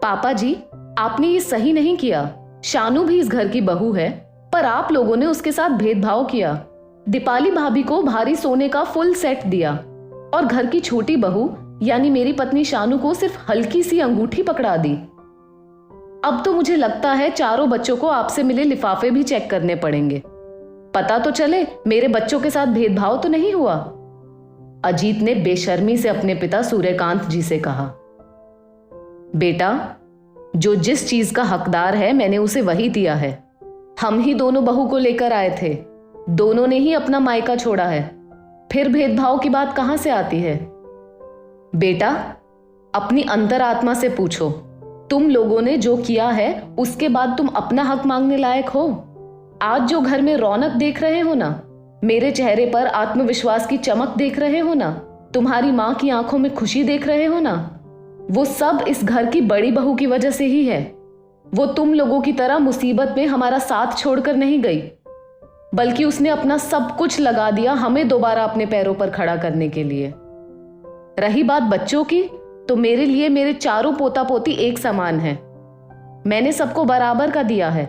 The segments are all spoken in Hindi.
पापा जी, आपने ये सही नहीं किया। शानू भी इस घर की बहू है, पर आप लोगों ने उसके साथ भेदभाव किया। दीपाली भाभी को भारी सोने का फुल सेट दिया और घर की छोटी बहू यानी मेरी पत्नी शानू को सिर्फ हल्की सी अंगूठी पकड़ा दी। अब तो मुझे लगता है चारों बच्चों को आपसे मिले लिफाफे भी चेक करने पड़ेंगे। पता तो चले मेरे बच्चों के साथ भेदभाव तो नहीं हुआ। अजीत ने बेशर्मी से अपने पिता सूर्यकांत जी से कहा। बेटा, जो जिस चीज का हकदार है मैंने उसे वही दिया है। हम ही दोनों बहू को लेकर आए थे, दोनों ने ही अपना मायका छोड़ा है, फिर भेदभाव की बात कहां से आती है? बेटा, अपनी अंतरात्मा से पूछो, तुम लोगों ने जो किया है उसके बाद तुम अपना हक मांगने लायक हो? आज जो घर में रौनक देख रहे हो ना, मेरे चेहरे पर आत्मविश्वास की चमक देख रहे हो ना, तुम्हारी मां की आंखों में खुशी देख रहे हो ना, वो सब इस घर की बड़ी बहू की वजह से ही है। वो तुम लोगों की तरह मुसीबत में हमारा साथ छोड़कर नहीं गई, बल्कि उसने अपना सब कुछ लगा दिया हमें दोबारा अपने पैरों पर खड़ा करने के लिए। रही बात बच्चों की, तो मेरे लिए मेरे चारों पोता पोती एक समान है। मैंने सबको बराबर का दिया है।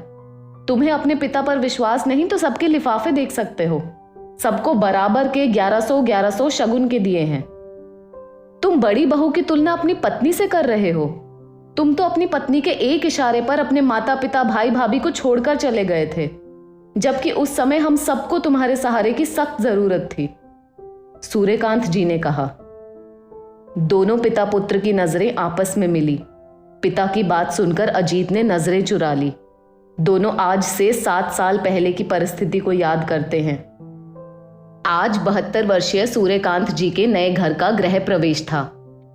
तुम्हें अपने पिता पर विश्वास नहीं तो सबके लिफाफे देख सकते हो। सबको बराबर के 1100 शगुन के दिए हैं। तुम बड़ी बहू की तुलना अपनी पत्नी से कर रहे हो। तुम तो अपनी पत्नी के एक इशारे पर अपने माता पिता भाई भाभी को छोड़कर चले गए थे, जबकि उस समय हम सबको तुम्हारे सहारे की सख्त जरूरत थी। सूर्यकांत जी ने कहा। दोनों पिता पुत्र की नजरें आपस में मिली। पिता की बात सुनकर अजीत ने नजरें चुरा ली। दोनों आज से 7 साल पहले की परिस्थिति को याद करते हैं। आज 72 वर्षीय सूर्यकांत जी के नए घर का गृह प्रवेश था।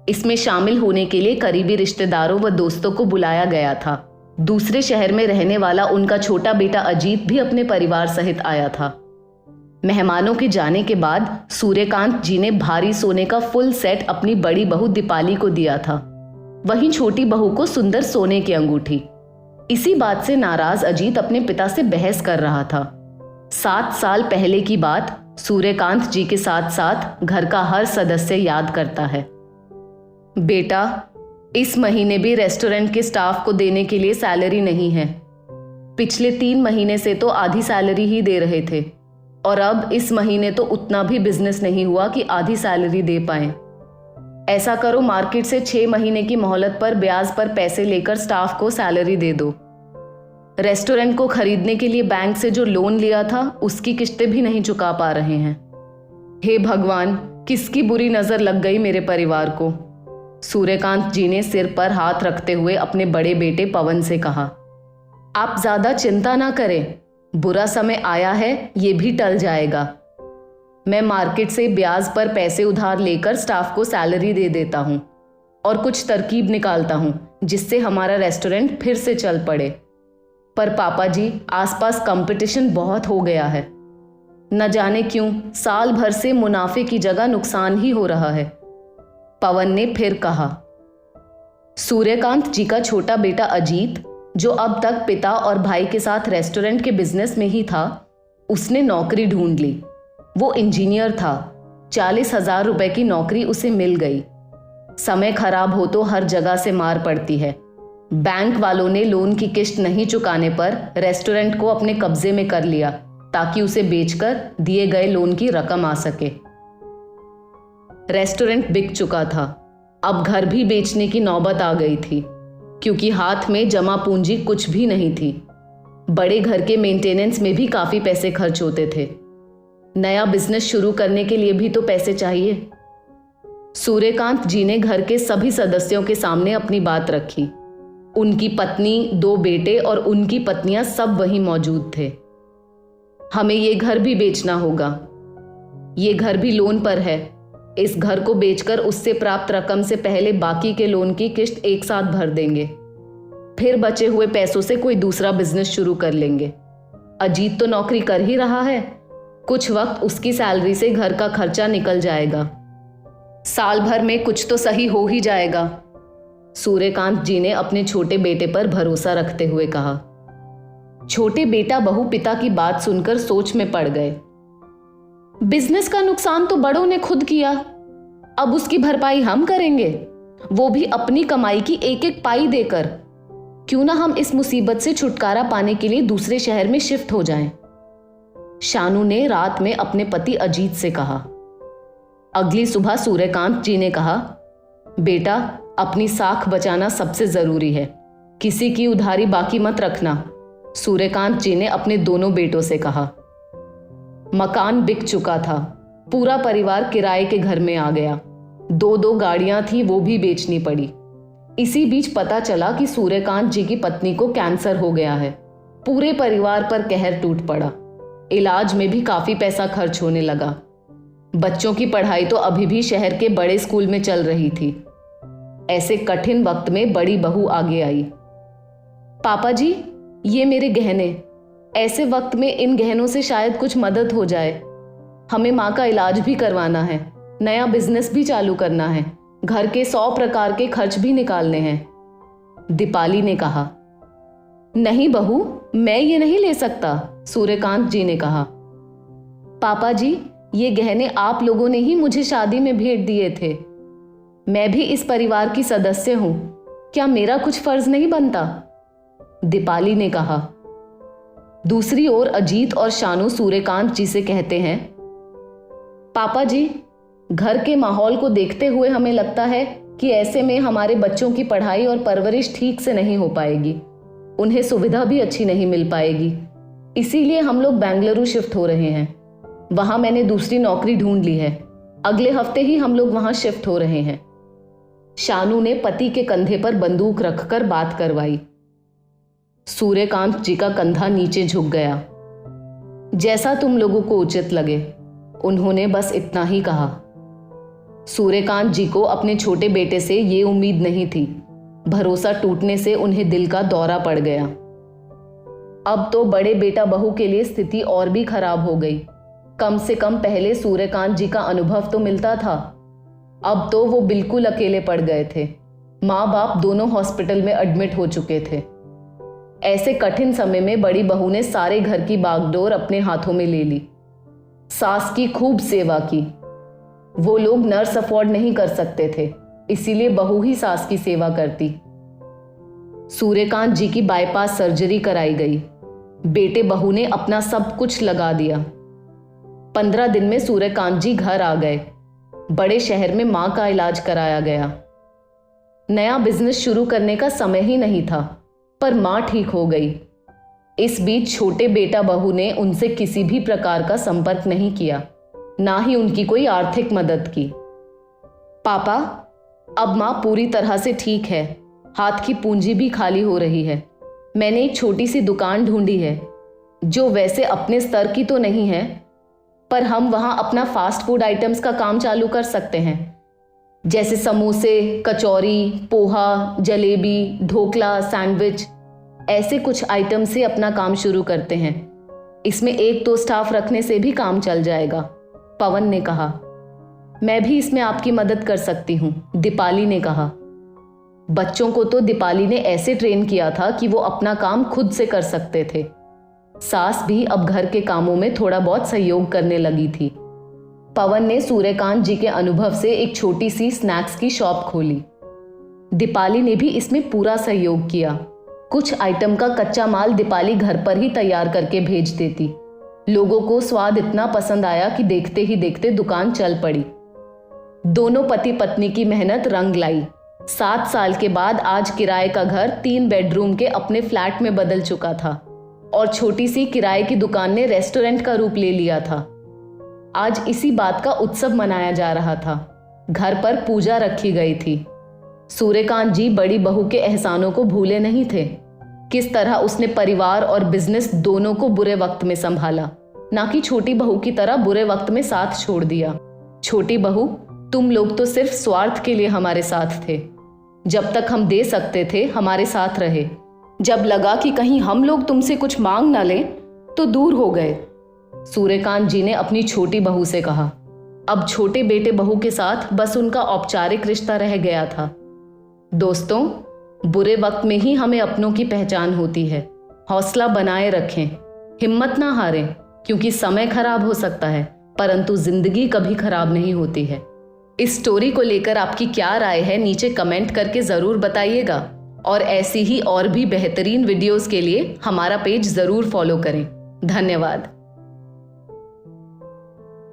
इसमें शामिल होने के लिए करीबी रिश्तेदारों व दोस्तों को बुलाया गया था। दूसरे शहर में रहने वाला उनका छोटा बेटा अजीत भी अपने परिवार सहित आया था। मेहमानों के जाने के बाद सूर्यकांत जी ने भारी सोने का फुल सेट अपनी बड़ी बहू दीपाली को दिया था, वहीं छोटी बहू को सुंदर सोने की अंगूठी। इसी बात से नाराज अजीत अपने पिता से बहस कर रहा था। 7 साल पहले की बात सूर्यकांत जी के साथ साथ घर का हर सदस्य याद करता है। बेटा, इस महीने भी रेस्टोरेंट के स्टाफ को देने के लिए सैलरी नहीं है। पिछले 3 महीने से तो आधी सैलरी ही दे रहे थे, और अब इस महीने तो उतना भी बिजनेस नहीं हुआ कि आधी सैलरी दे पाए। ऐसा करो, मार्केट से 6 महीने की मोहलत पर ब्याज पर पैसे लेकर स्टाफ को सैलरी दे दो। रेस्टोरेंट को खरीदने के लिए बैंक से जो लोन लिया था उसकी किस्तें भी नहीं चुका पा रहे हैं। हे भगवान, किसकी बुरी नजर लग गई मेरे परिवार को? सूर्यकांत जी ने सिर पर हाथ रखते हुए अपने बड़े बेटे पवन से कहा। आप ज्यादा चिंता ना करें, बुरा समय आया है, ये भी टल जाएगा। मैं मार्केट से ब्याज पर पैसे उधार लेकर स्टाफ को सैलरी दे देता हूँ और कुछ तरकीब निकालता हूँ जिससे हमारा रेस्टोरेंट फिर से चल पड़े। पर पापा जी, आसपास कंपटीशन बहुत हो गया है। न जाने क्यों साल भर से मुनाफे की जगह नुकसान ही हो रहा है, पवन ने फिर कहा। सूर्यकांत जी का छोटा बेटा अजीत, जो अब तक पिता और भाई के साथ रेस्टोरेंट के बिजनेस में ही था, उसने नौकरी ढूंढ ली। वो इंजीनियर था। 40,000 रुपए की नौकरी उसे मिल गई। समय खराब हो तो हर जगह से मार पड़ती है। बैंक वालों ने लोन की किश्त नहीं चुकाने पर रेस्टोरेंट को अपने कब्जे में कर लिया ताकि उसे बेचकर दिए गए लोन की रकम आ सके। रेस्टोरेंट बिक चुका था। अब घर भी बेचने की नौबत आ गई थी, क्योंकि हाथ में जमा पूंजी कुछ भी नहीं थी। बड़े घर के मेंटेनेंस में भी काफी पैसे खर्च होते थे। नया बिजनेस शुरू करने के लिए भी तो पैसे चाहिए। सूर्यकांत जी ने घर के सभी सदस्यों के सामने अपनी बात रखी। उनकी पत्नी, 2 बेटे और उनकी पत्नियां सब वहीं मौजूद थे। हमें ये घर भी बेचना होगा। ये घर भी लोन पर है। इस घर को बेचकर उससे प्राप्त रकम से पहले बाकी के लोन की किश्त एक साथ भर देंगे। फिर बचे हुए पैसों से कोई दूसरा बिजनेस शुरू कर लेंगे। अजीत तो नौकरी कर ही रहा है। कुछ वक्त उसकी सैलरी से घर का खर्चा निकल जाएगा। साल भर में कुछ तो सही हो ही जाएगा। सूर्यकांत जी ने अपने छोटे बेटे पर भरोसा रखते हुए कहा। छोटे बेटा बहू पिता की बात सुनकर सोच में पड़ गए। बिजनेस का नुकसान तो बड़ों ने खुद किया, अब उसकी भरपाई हम करेंगे। वो भी अपनी कमाई की एक एक पाई देकर। क्यों ना हम इस मुसीबत से छुटकारा पाने के लिए दूसरे शहर में शिफ्ट हो जाएं। शानू ने रात में अपने पति अजीत से कहा। अगली सुबह सूर्यकांत जी ने कहा, बेटा अपनी साख बचाना सबसे जरूरी है, किसी की उधारी बाकी मत रखना। सूर्यकांत जी ने अपने दोनों बेटों से कहा। मकान बिक चुका था, पूरा परिवार किराए के घर में आ गया। 2 गाड़ियां थी, वो भी बेचनी पड़ी। इसी बीच पता चला कि सूर्यकांत जी की पत्नी को कैंसर हो गया है। पूरे परिवार पर कहर टूट पड़ा। इलाज में भी काफी पैसा खर्च होने लगा। बच्चों की पढ़ाई तो अभी भी शहर के बड़े स्कूल में चल रही थी। ऐसे कठिन वक्त में बड़ी बहू आगे आई। पापा जी, ये मेरे गहने, ऐसे वक्त में इन गहनों से शायद कुछ मदद हो जाए। हमें माँ का इलाज भी करवाना है, नया बिजनेस भी चालू करना है, घर के 100 प्रकार के खर्च भी निकालने हैं। दीपाली ने कहा। नहीं बहू, मैं ये नहीं ले सकता, सूर्यकांत जी ने कहा। पापा जी, ये गहने आप लोगों ने ही मुझे शादी में भेंट दिए थे। मैं भी इस परिवार की सदस्य हूं, क्या मेरा कुछ फर्ज नहीं बनता? दीपाली ने कहा। दूसरी ओर अजीत और शानू सूर्यकांत जी से कहते हैं, पापा जी, घर के माहौल को देखते हुए हमें लगता है कि ऐसे में हमारे बच्चों की पढ़ाई और परवरिश ठीक से नहीं हो पाएगी, उन्हें सुविधा भी अच्छी नहीं मिल पाएगी। इसीलिए हम लोग बेंगलुरु शिफ्ट हो रहे हैं। वहां मैंने दूसरी नौकरी ढूंढ ली है। अगले हफ्ते ही हम लोग वहां शिफ्ट हो रहे हैं। शानू ने पति के कंधे पर बंदूक रखकर बात करवाई। सूर्यकांत जी का कंधा नीचे झुक गया। जैसा तुम लोगों को उचित लगे, उन्होंने बस इतना ही कहा। सूर्यकांत जी को अपने छोटे बेटे से ये उम्मीद नहीं थी। भरोसा टूटने से उन्हें दिल का दौरा पड़ गया। अब तो बड़े बेटा बहू के लिए स्थिति और भी खराब हो गई। कम से कम पहले सूर्यकांत जी का अनुभव तो मिलता था, अब तो वो बिल्कुल अकेले पड़ गए थे। माँ बाप दोनों हॉस्पिटल में एडमिट हो चुके थे। ऐसे कठिन समय में बड़ी बहू ने सारे घर की बागडोर अपने हाथों में ले ली। सास की खूब सेवा की। वो लोग नर्स अफोर्ड नहीं कर सकते थे, इसीलिए बहू ही सास की सेवा करती। सूर्यकांत जी की बाईपास सर्जरी कराई गई। बेटे बहू ने अपना सब कुछ लगा दिया। 15 दिन में सूर्यकांत जी घर आ गए। बड़े शहर में मां का इलाज कराया गया। नया बिजनेस शुरू करने का समय ही नहीं था, पर मां ठीक हो गई। इस बीच छोटे बेटा बहू ने उनसे किसी भी प्रकार का संपर्क नहीं किया, ना ही उनकी कोई आर्थिक मदद की। पापा, अब मां पूरी तरह से ठीक है, हाथ की पूंजी भी खाली हो रही है। मैंने एक छोटी सी दुकान ढूंढी है, जो वैसे अपने स्तर की तो नहीं है, पर हम वहां अपना फास्ट फूड आइटम्स का काम चालू कर सकते हैं, जैसे समोसे, कचौरी, पोहा, जलेबी, ढोकला, सैंडविच। ऐसे कुछ आइटम से अपना काम शुरू करते हैं। इसमें 1-2 स्टाफ रखने से भी काम चल जाएगा, पवन ने कहा। मैं भी इसमें आपकी मदद कर सकती हूँ, दीपाली ने कहा। बच्चों को तो दीपाली ने ऐसे ट्रेन किया था कि वो अपना काम खुद से कर सकते थे। सास भी अब घर के कामों में थोड़ा बहुत सहयोग करने लगी थी। पवन ने सूर्यकांत जी के अनुभव से एक छोटी सी स्नैक्स की शॉप खोली। दीपाली ने भी इसमें पूरा सहयोग किया। कुछ आइटम का कच्चा माल दीपाली घर पर ही तैयार करके भेज देती। लोगों को स्वाद इतना पसंद आया कि देखते ही देखते दुकान चल पड़ी। दोनों पति पत्नी की मेहनत रंग लाई। 7 साल के बाद आज किराए का घर 3 बेडरूम के अपने फ्लैट में बदल चुका था और छोटी सी किराए की दुकान ने रेस्टोरेंट का रूप ले लिया था। आज इसी बात का उत्सव मनाया जा रहा था। घर पर पूजा रखी गई थी। सूर्यकांत जी बड़ी बहू के एहसानों को भूले नहीं थे। किस तरह उसने परिवार और बिजनेस दोनों को बुरे वक्त में संभाला, ना कि छोटी बहू की तरह बुरे वक्त में साथ छोड़ दिया। छोटी बहू, तुम लोग तो सिर्फ स्वार्थ के लिए हमारे साथ थे। जब तक हम दे सकते थे हमारे साथ रहे। जब लगा कि कहीं हम लोग तुमसे कुछ मांग ना लें तो दूर हो गए। सूर्यकांत जी ने अपनी छोटी बहू से कहा। अब छोटे बेटे बहू के साथ बस उनका औपचारिक रिश्ता रह गया था। दोस्तों, बुरे वक्त में ही हमें अपनों की पहचान होती है। हौसला बनाए रखें, हिम्मत ना हारें, क्योंकि समय खराब हो सकता है परंतु जिंदगी कभी खराब नहीं होती है। इस स्टोरी को लेकर आपकी क्या राय है नीचे कमेंट करके ज़रूर बताइएगा और ऐसी ही और भी बेहतरीन वीडियोस के लिए हमारा पेज ज़रूर फॉलो करें। धन्यवाद।